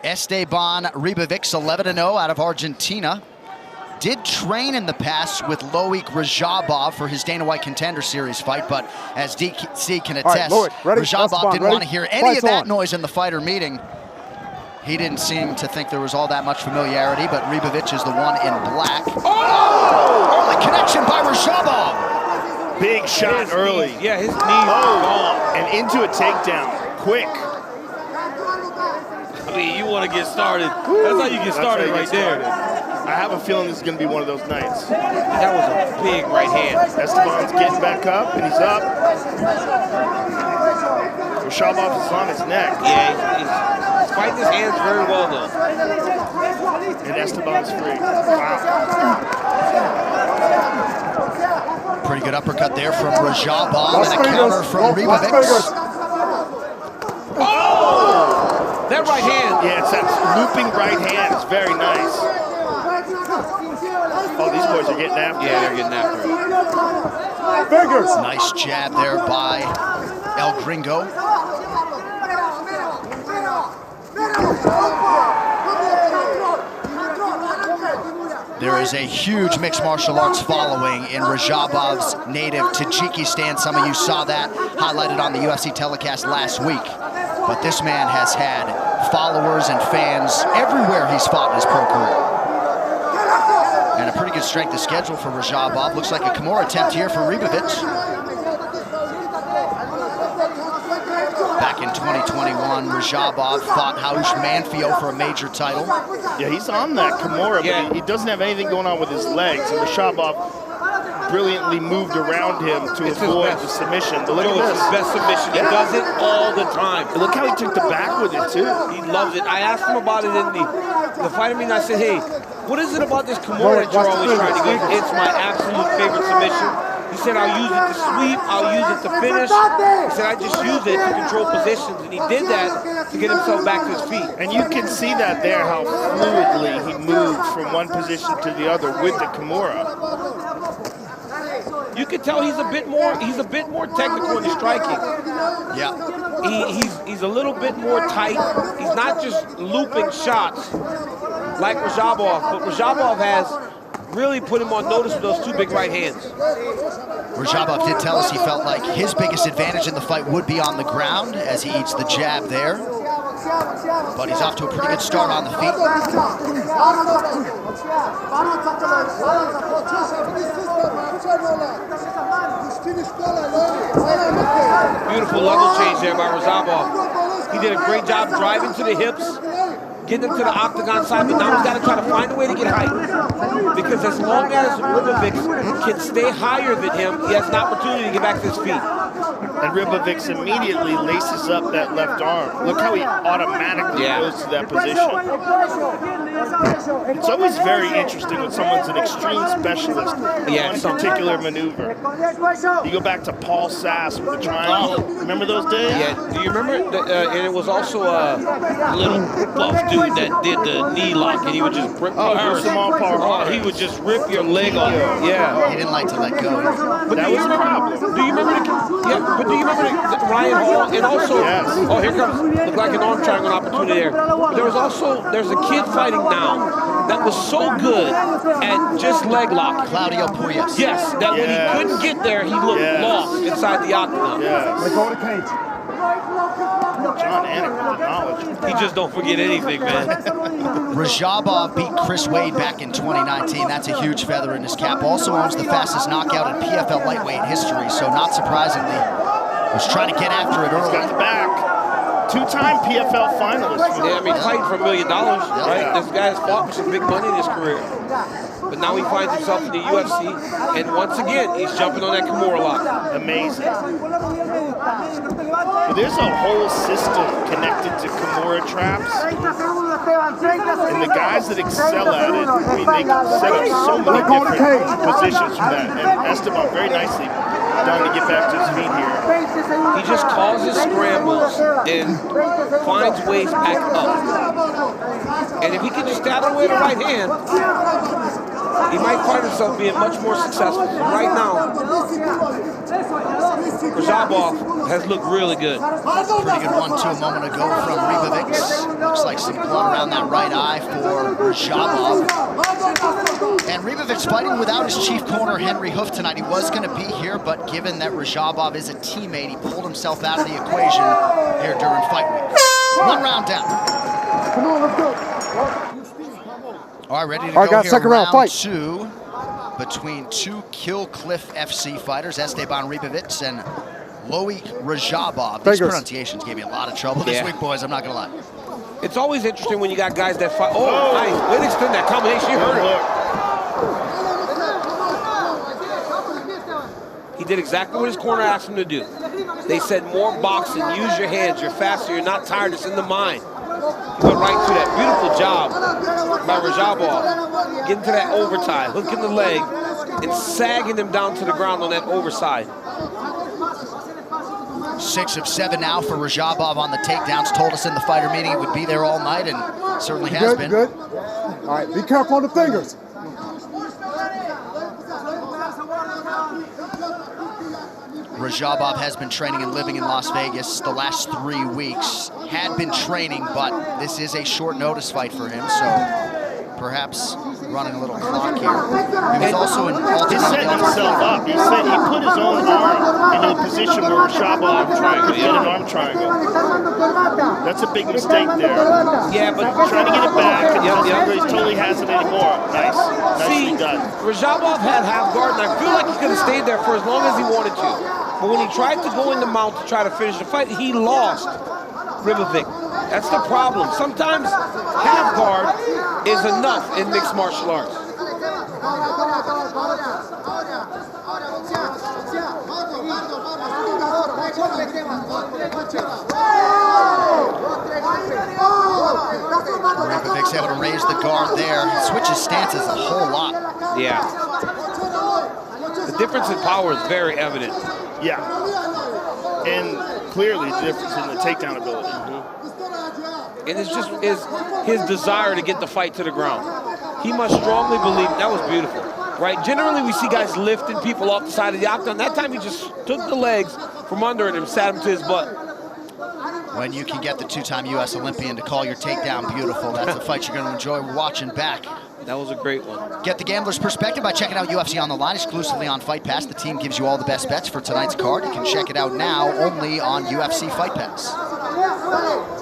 Esteban Ribovich, 11-0 out of Argentina. Did train in the past with Loiq Rađabov for his Dana White Contender Series fight, but as DC can attest, Rađabov didn't want to hear any of that noise in the fighter meeting. He didn't seem to think there was all that much familiarity, but Ribovich is the one in black. Oh! Early connection by Rađabov. Big shot early. Yeah, his knee long. And into a takedown, quick. I mean, you want to get started. That's how you get started right there. I have a feeling this is going to be one of those nights. That was a big right hand. Esteban's getting back up, and he's up. Rađabov is on his neck. Yeah, he's fighting his hands very well, though. And Esteban's free. Wow. Pretty good uppercut there from Rađabov, and a counter from Ribovich. Oh! That right hand. Yeah, it's that looping right hand. It's very nice. Oh, these boys are getting after it. Yeah, they're getting after it. Nice jab there by El Gringo. There is a huge mixed martial arts following in Rađabov's native Tajikistan. Some of you saw that highlighted on the UFC telecast last week. But this man has had followers and fans everywhere he's fought in his pro career. And a pretty good strength of schedule for Rađabov. Looks like a Kimura attempt here for Ribovich. Back in 2021, Rađabov fought Raush Manfio for a major title. Yeah, he's on that Kimura, but he doesn't have anything going on with his legs. And Rađabov brilliantly moved around him to avoid the submission. But look at this. His best submission. He does it all the time. And look how he took the back with it, too. He loves it. I asked him about it in the fight meeting. I said, hey, what is it about this Kimura that you're always trying to go? It's my absolute favorite submission. He said, I'll use it to sweep, I'll use it to finish. He said, I just use it to control positions. And he did that to get himself back to his feet. And you can see that there, how fluidly he moved from one position to the other with the Kimura. You can tell he's a bit more technical in his striking. Yeah. He's a little bit more tight. He's not just looping shots like Rađabov, but Rađabov has really put him on notice with those two big right hands. Rađabov did tell us he felt like his biggest advantage in the fight would be on the ground as he eats the jab there. But he's off to a pretty good start on the feet. Beautiful level change there by Rađabov. He did a great job driving to the hips, getting him to the octagon side, but now he's got to try to find a way to get height. Because as long as Ribovich can stay higher than him, he has an opportunity to get back to his feet. And Ribovich immediately laces up that left arm. Look how he automatically goes to that position. It's always very interesting when someone's an extreme specialist in one particular maneuver. You go back to Paul Sass with the triangle. Remember those days? Yeah. Do you remember? And it was also a little buff dude that did the knee lock, and he would just rip he would just rip your leg off. Yeah. He didn't like to let go. But that was a problem. Do you remember do you remember Ryan Hall? And also, oh, here comes, look like an arm triangle opportunity there. But there's a kid fighting now that was so good at just leg lock. Claudio Puyas. Yes, that when he couldn't get there, he looked lost inside the octagon. John Anik with the knowledge. He just don't forget anything, man. Rađabov beat Chris Wade back in 2019. That's a huge feather in his cap. Also owns the fastest knockout in PFL lightweight history, so not surprisingly, was trying to get after it early. He's got the back. Two-time PFL finalist. Yeah, I mean, fighting for $1 million, right? This guy has fought for some big money in his career. But now he finds himself in the UFC, and once again, he's jumping on that Kimura lock. Amazing. Well, there's a whole system connected to Kimura traps. And the guys that excel at it, I mean, they can set up so many different positions from that. And Esteban very nicely done to get back to his feet here. He just causes scrambles and finds ways back up. And if he can just stay out of the way of the right hand, he might find himself being much more successful. Right now, Rađabov has looked really good. Pretty good 1-2 a moment ago from Ribovich. Looks like some blood around that right eye for Rađabov. And Ribovich fighting without his chief corner, Henry Hoof, tonight. He was going to be here, but given that Rađabov is a teammate, he pulled himself out of the equation here during fight week. 1 round down. Come on, let's go. All right, ready to go here. Second round fight. 2 between 2 Kill Cliff FC fighters, Éstebán Ribovich and Lóiq Rađabov. These pronunciations gave me a lot of trouble this week, boys, I'm not going to lie. It's always interesting when you got guys that fight. Oh, nice. Way to extend that combination. You heard it. He did exactly what his corner asked him to do. They said more boxing, use your hands, you're faster, you're not tired, it's in the mind. He went right through that. Beautiful job by Rađabov. Getting to that overtie, hooking the leg, and sagging him down to the ground on that overside. 6 of 7 now for Rađabov on the takedowns. Told us in the fighter meeting it would be there all night, and certainly has been. Good. All right, be careful on the fingers. Rađabov has been training and living in Las Vegas the last 3 weeks. Had been training, but this is a short notice fight for him, so perhaps running a little clock here. He was also in He's setting himself up. He put his own arm in a position where Rađabov could get an arm triangle. That's a big mistake there. Yeah, but trying to get it back, and he totally has it anymore. Nice. Nicely done. Rađabov had half guard, and I feel like he could have stayed there for as long as he wanted to. But when he tried to go in the mount to try to finish the fight, he lost Ribovich. That's the problem. Sometimes half guard is enough in mixed martial arts. Ribovich's able to raise the guard there. Switches stances a whole lot. Yeah. The difference in power is very evident. Yeah. And clearly the difference in the takedown ability. And it's just his desire to get the fight to the ground. He must strongly believe that was beautiful, right? Generally, we see guys lifting people off the side of the octagon. That time, he just took the legs from under it and sat him to his butt. When you can get the 2-time U.S. Olympian to call your takedown beautiful, that's a fight you're going to enjoy watching back. That was a great one. Get the gambler's perspective by checking out UFC On the Line exclusively on Fight Pass. The team gives you all the best bets for tonight's card. You can check it out now only on UFC Fight Pass.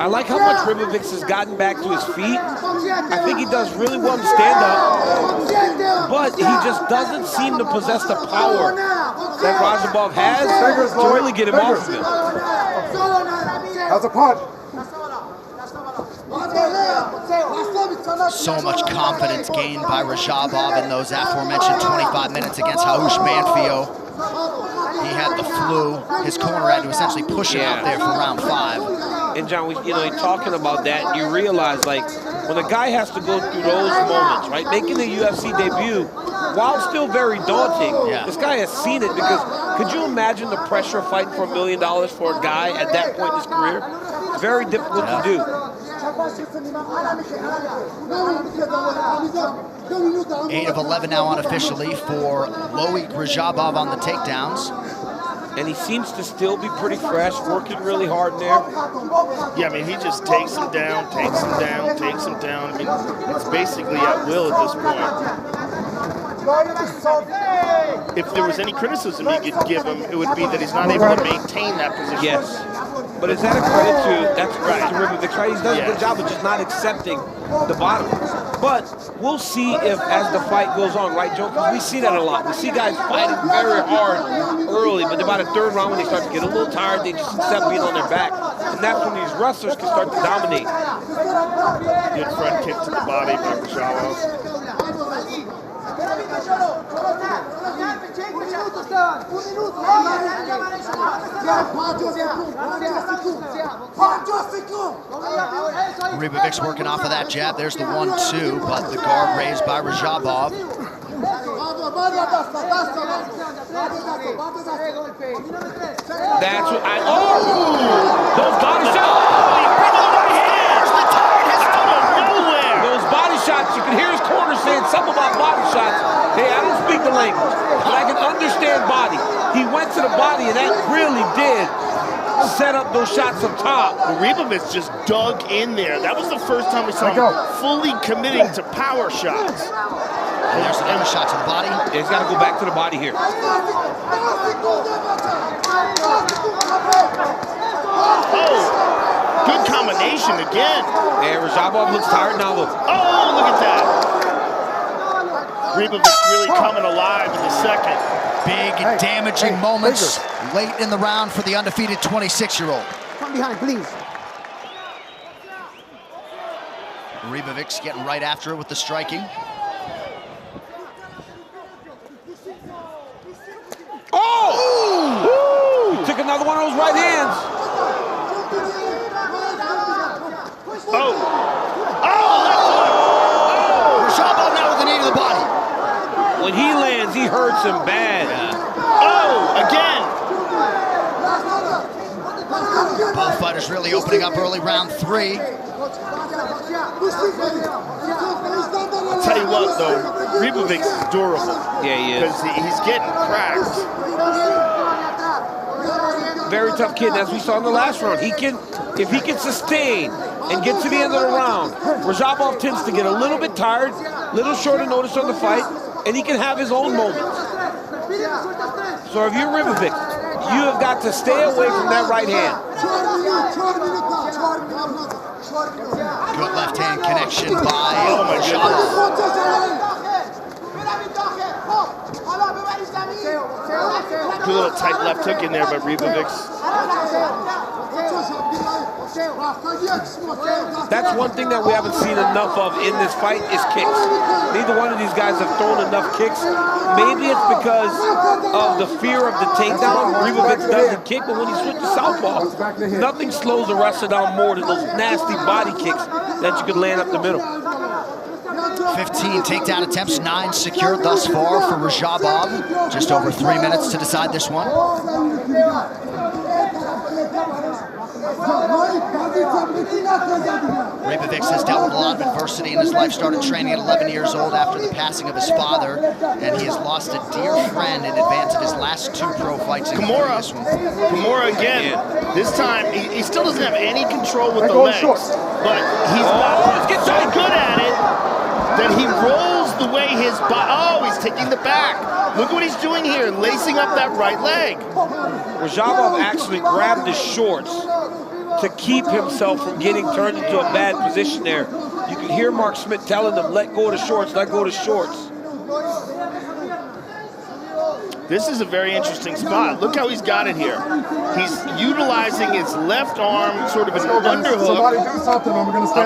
I like how much Ribovich has gotten back to his feet. I think he does really well to stand up, but he just doesn't seem to possess the power that Rađabov has to really get him off of him. How's a punch? So much confidence gained by Rađabov in those aforementioned 25 minutes against Raush Manfio. He had the flu. His corner had to essentially push him out there for round 5. And John, you're talking about that, you realize, like, when a guy has to go through those moments, right, making the UFC debut, while still very daunting, this guy has seen it, because could you imagine the pressure of fighting for $1 million for a guy at that point in his career? It's very difficult to do. 8 of 11 now unofficially for Lóiq Rađabov on the takedowns. And he seems to still be pretty fresh, working really hard in there. Yeah, I mean, he just takes him down, takes him down, takes him down. I mean, it's basically at will at this point. If there was any criticism he could give him, it would be that he's not able to maintain that position. Yes. But is that a credit to, that's a credit to Ribovich, right? He does a good job of just not accepting the bottom. But we'll see if, as the fight goes on, right, Joe? Because we see that a lot. We see guys fighting very hard early, but about a 3rd round, when they start to get a little tired, they just accept being on their back. And that's when these wrestlers can start to dominate. Good front kick to the body by Rađabov. Ribovich's working off of that jab. There's the 1-2, but the guard raised by Rađabov. That's what those body shots. Those body shots, you can hear his corner saying something about body shots. Hey, I don't speak the language, but I can understand body. He went back to the body, and that really did set up those shots up top. Ribovich just dug in there. That was the first time we saw him fully committing to power shots. And there's another shot to the body. Yeah, he's got to go back to the body here. Oh, good combination again. And Rađabov looks tired now, look. Oh, look at that. Ribovich really coming alive in the second. Big damaging moments late in the round for the undefeated 26-year-old. Come behind, please. Ribovich getting right after it with the striking. Oh! He took another one of those right hands. Oh! Oh, left hook! Rađabov now with the knee to the body. When he lands, he hurts him bad. Oh, again! Both fighters really opening up early, round 3. I'll tell you what, though, Ribovich is durable. Yeah, he is. Because he's getting cracked. Very tough kid, as we saw in the last round. If he can sustain and get to the end of the round, Rađabov tends to get a little bit tired, little short of notice on the fight, and he can have his own moments. So if you're Ribovich, you have got to stay away from that right hand. Good left hand connection by Good little tight left hook in there by Ribovich. That's one thing that we haven't seen enough of in this fight is kicks. Neither one of these guys have thrown enough kicks. Maybe it's because of the fear of the takedown. Ribovich doesn't kick, but when he switches southpaw, nothing slows the wrestler down more than those nasty body kicks that you could land up the middle. 15 takedown attempts, 9 secured thus far for Rađabov. Just over 3 minutes to decide this one. Ribovich has dealt with a lot of adversity in his life, started training at 11 years old after the passing of his father, and he has lost a dear friend in advance of his last 2 pro fights. Kimura again. This time, he still doesn't have any control with the legs, but he's so good at it that he rolls the way his body. Oh, he's taking the back. Look what he's doing here, lacing up that right leg. Rađabov actually grabbed his shorts to keep himself from getting turned into a bad position there. You can hear Mark Smith telling them, let go of the shorts, let go of the shorts. This is a very interesting spot. Look how he's got it here. He's utilizing his left arm, sort of an underhook on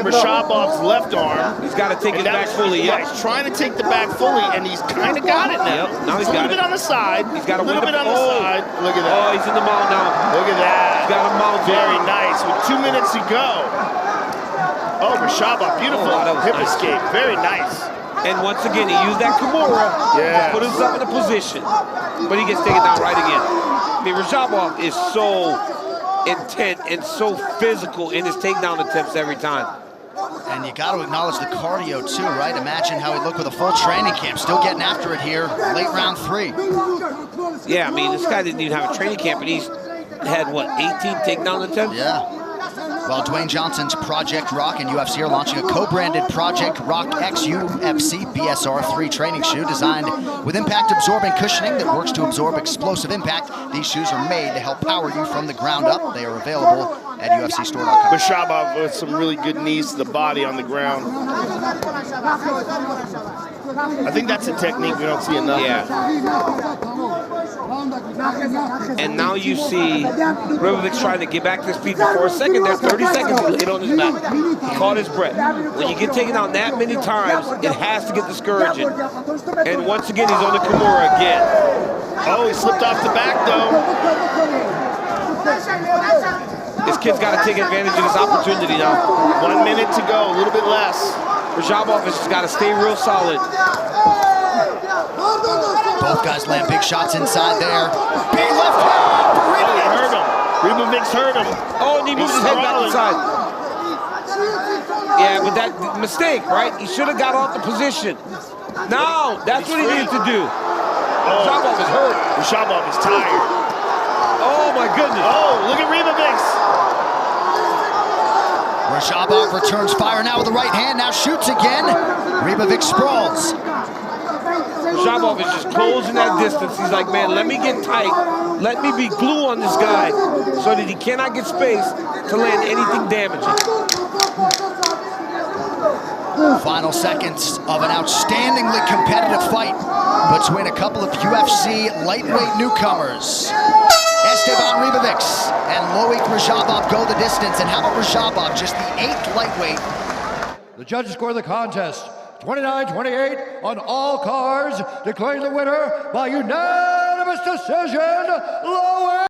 Rađabov's left arm. He's got to take it back fully. Yeah, he's trying to take the back fully, and he's kind of got it now. Yep, now he's got it. A little bit on the side. He's got a little bit on the side. Look at that. Oh, he's in the mount now. Look at that. He's got a mount. Very nice. With 2 minutes to go. Oh, Rađabov, beautiful hip escape. Very nice. And once again, he used that Kimura to put himself in a position. But he gets taken down right again. I mean, Rađabov is so intent and so physical in his takedown attempts every time. And you got to acknowledge the cardio too, right? Imagine how he looked with a full training camp, still getting after it here, late round 3. Yeah, I mean, this guy didn't even have a training camp, and he's had, what, 18 takedown attempts? Yeah. Well, Dwayne Johnson's Project Rock and UFC are launching a co-branded Project Rock X UFC BSR 3 training shoe designed with impact-absorbing cushioning that works to absorb explosive impact. These shoes are made to help power you from the ground up. They are available at UFCstore.com. Rađabov with some really good knees to the body on the ground. I think that's a technique we don't see enough. Yeah. And now you see Ribovich trying to get back to his feet. For a second there, 30 seconds, he laid on his back. He caught his breath. When you get taken out that many times, it has to get discouraging. And once again, he's on the Kimura again. Oh, he slipped off the back, though. This kid's got to take advantage of this opportunity now. 1 minute to go, a little bit less. Rađabov has just got to stay real solid. Both guys land big shots inside there. Big left hand for Ribovich. Hurt him. Ribovich hurt him. Oh, and he moved his head back inside. Yeah, but that mistake, right? He should have got off the position. Now, that's what he needed to do. Rađabov is hurt. Rađabov is tired. my goodness. Oh, look at Ribovich. Rađabov returns fire now with the right hand, now shoots again. Ribovich sprawls. Rađabov is just closing that distance. He's like, man, let me get tight. Let me be glue on this guy so that he cannot get space to land anything damaging. Final seconds of an outstandingly competitive fight between a couple of UFC lightweight newcomers. Esteban Ribovich and Lоиқ Раđабов go the distance, and how about Rađabov, just the 8th lightweight? The judges score the contest 29-28 on all cards, declaring the winner by unanimous decision, Lоиқ